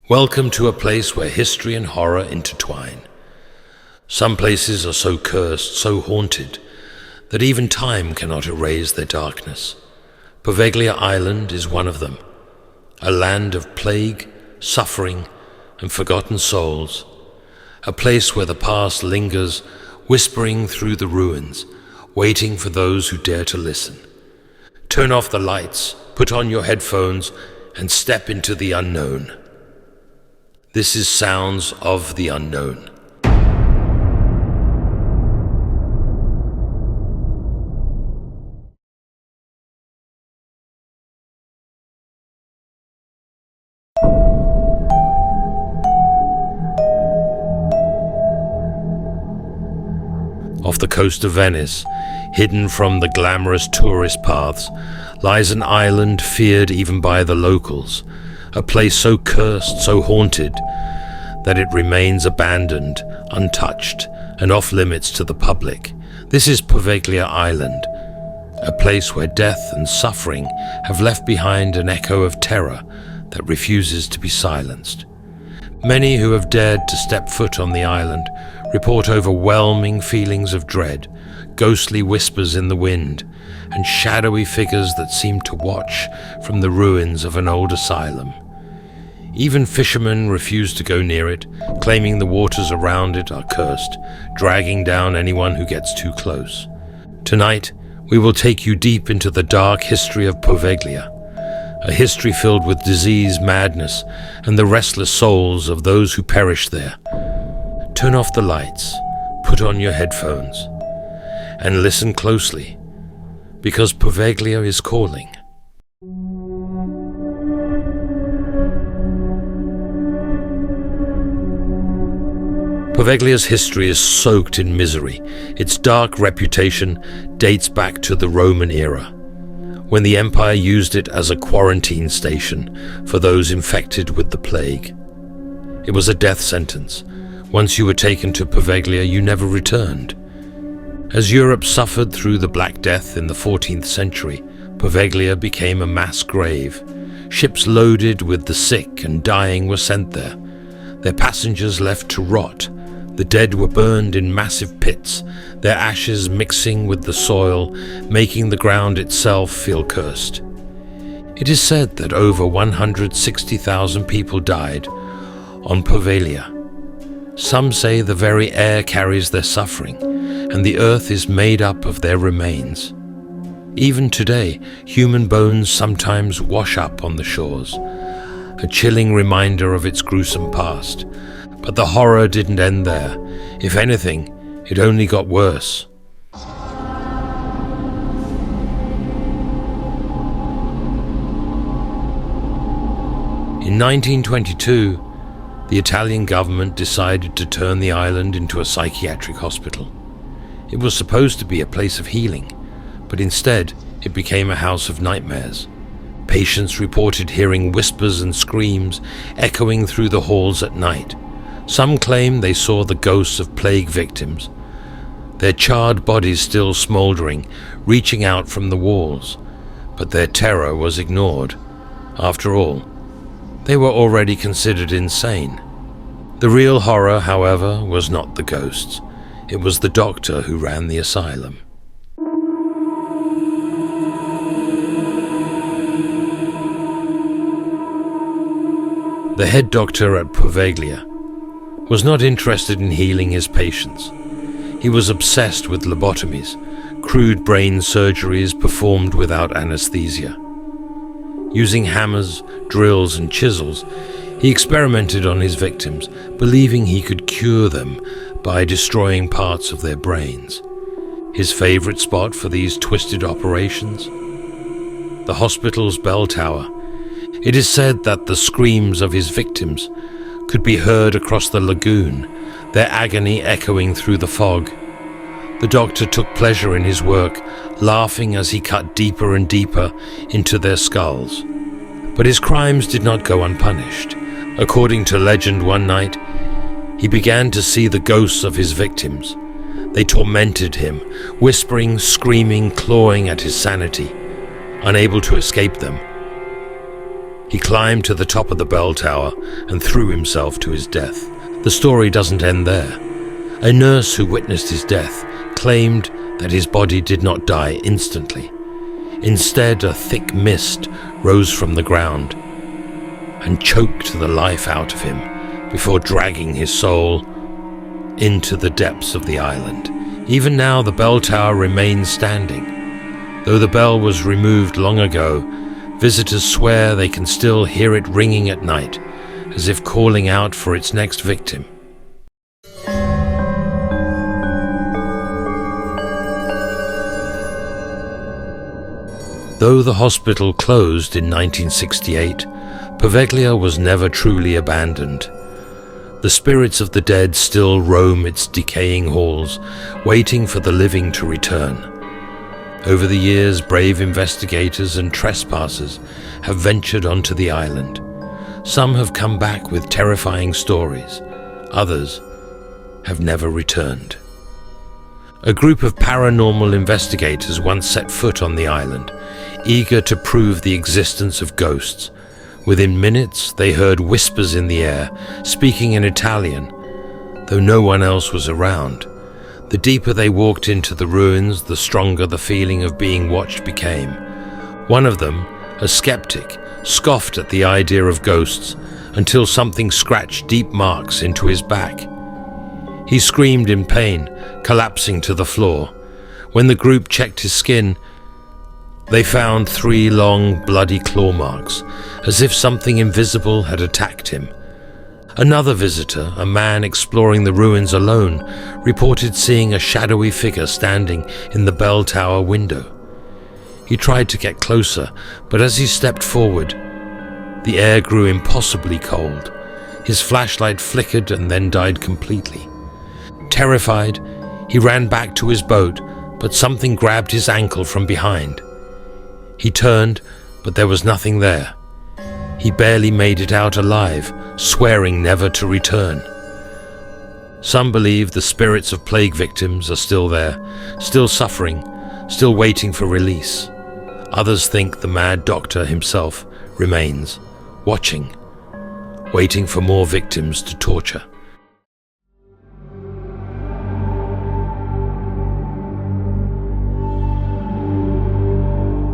Welcome to a place where history and horror intertwine. Some places are so cursed, so haunted, that even time cannot erase their darkness. Poveglia Island is one of them, a land of plague, suffering, and forgotten souls, a place where the past lingers, whispering through the ruins, waiting for those who dare to listen. Turn off the lights, put on your headphones, and step into the unknown. This is Sounds of the Unknown. Off the coast of Venice, hidden from the glamorous tourist paths, lies an island feared even by the locals, a place so cursed, so haunted, that it remains abandoned, untouched, and off-limits to the public. This is Poveglia Island, a place where death and suffering have left behind an echo of terror that refuses to be silenced. Many who have dared to step foot on the island report overwhelming feelings of dread, ghostly whispers in the wind, and shadowy figures that seem to watch from the ruins of an old asylum. Even fishermen refuse to go near it, claiming the waters around it are cursed, dragging down anyone who gets too close. Tonight, we will take you deep into the dark history of Poveglia, a history filled with disease, madness, and the restless souls of those who perish there. Turn off the lights, put on your headphones, and listen closely, because Poveglia is calling. Poveglia's history is soaked in misery. Its dark reputation dates back to the Roman era, when the empire used it as a quarantine station for those infected with the plague. It was a death sentence. Once you were taken to Poveglia, you never returned. As Europe suffered through the Black Death in the 14th century, Poveglia became a mass grave. Ships loaded with the sick and dying were sent there, their passengers left to rot. The dead were burned in massive pits, their ashes mixing with the soil, making the ground itself feel cursed. It is said that over 160,000 people died on Poveglia. Some say the very air carries their suffering, and the earth is made up of their remains. Even today, human bones sometimes wash up on the shores, a chilling reminder of its gruesome past. But the horror didn't end there. If anything, it only got worse. In 1922, the Italian government decided to turn the island into a psychiatric hospital. It was supposed to be a place of healing, but instead it became a house of nightmares. Patients reported hearing whispers and screams echoing through the halls at night. Some claim they saw the ghosts of plague victims, their charred bodies still smoldering, reaching out from the walls. But their terror was ignored. After all, they were already considered insane. The real horror, however, was not the ghosts. It was the doctor who ran the asylum. The head doctor at Poveglia was not interested in healing his patients. He was obsessed with lobotomies, crude brain surgeries performed without anesthesia. Using hammers, drills, and chisels, he experimented on his victims, believing he could cure them by destroying parts of their brains. His favorite spot for these twisted operations? The hospital's bell tower. It is said that the screams of his victims could be heard across the lagoon, their agony echoing through the fog. The doctor took pleasure in his work, laughing as he cut deeper and deeper into their skulls. But his crimes did not go unpunished. According to legend, one night, he began to see the ghosts of his victims. They tormented him, whispering, screaming, clawing at his sanity, unable to escape them. He climbed to the top of the bell tower and threw himself to his death. The story doesn't end there. A nurse who witnessed his death claimed that his body did not die instantly. Instead, a thick mist rose from the ground and choked the life out of him before dragging his soul into the depths of the island. Even now, the bell tower remains standing. Though the bell was removed long ago, visitors swear they can still hear it ringing at night, as if calling out for its next victim. Though the hospital closed in 1968, Poveglia was never truly abandoned. The spirits of the dead still roam its decaying halls, waiting for the living to return. Over the years, brave investigators and trespassers have ventured onto the island. Some have come back with terrifying stories. Others have never returned. A group of paranormal investigators once set foot on the island, eager to prove the existence of ghosts. Within minutes, they heard whispers in the air, speaking in Italian, though no one else was around. The deeper they walked into the ruins, the stronger the feeling of being watched became. One of them, a skeptic, scoffed at the idea of ghosts until something scratched deep marks into his back. He screamed in pain, collapsing to the floor. When the group checked his skin, they found 3 long, bloody claw marks, as if something invisible had attacked him. Another visitor, a man exploring the ruins alone, reported seeing a shadowy figure standing in the bell tower window. He tried to get closer, but as he stepped forward, the air grew impossibly cold. His flashlight flickered and then died completely. Terrified, he ran back to his boat, but something grabbed his ankle from behind. He turned, but there was nothing there. He barely made it out alive, swearing never to return. Some believe the spirits of plague victims are still there, still suffering, still waiting for release. Others think the mad doctor himself remains, watching, waiting for more victims to torture.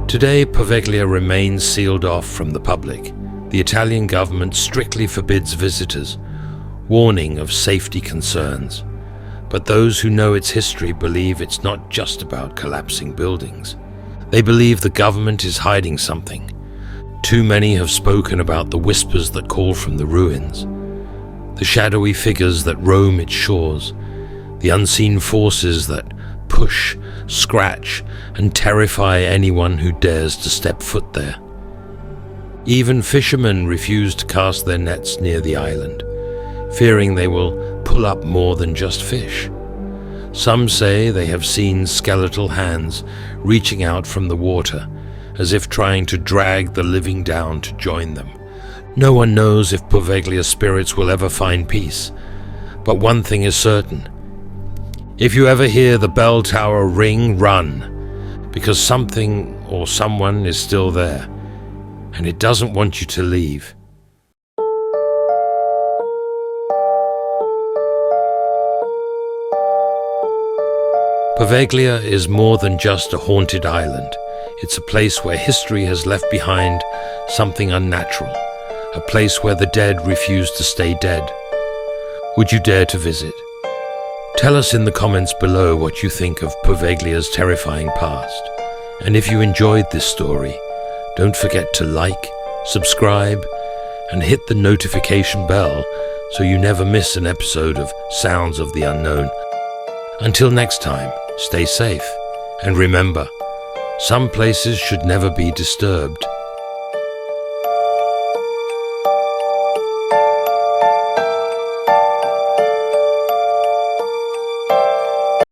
Today, Poveglia remains sealed off from the public. The Italian government strictly forbids visitors, warning of safety concerns. But those who know its history believe it's not just about collapsing buildings. They believe the government is hiding something. Too many have spoken about the whispers that call from the ruins, the shadowy figures that roam its shores, the unseen forces that push, scratch, and terrify anyone who dares to step foot there. Even fishermen refuse to cast their nets near the island, fearing they will pull up more than just fish. Some say they have seen skeletal hands reaching out from the water, as if trying to drag the living down to join them. No one knows if Poveglia's spirits will ever find peace, but one thing is certain. If you ever hear the bell tower ring, run, because something or someone is still there, and it doesn't want you to leave. Poveglia is more than just a haunted island. It's a place where history has left behind something unnatural, a place where the dead refuse to stay dead. Would you dare to visit? Tell us in the comments below what you think of Poveglia's terrifying past. And if you enjoyed this story, don't forget to like, subscribe, and hit the notification bell so you never miss an episode of Sounds of the Unknown. Until next time, stay safe, and remember, some places should never be disturbed.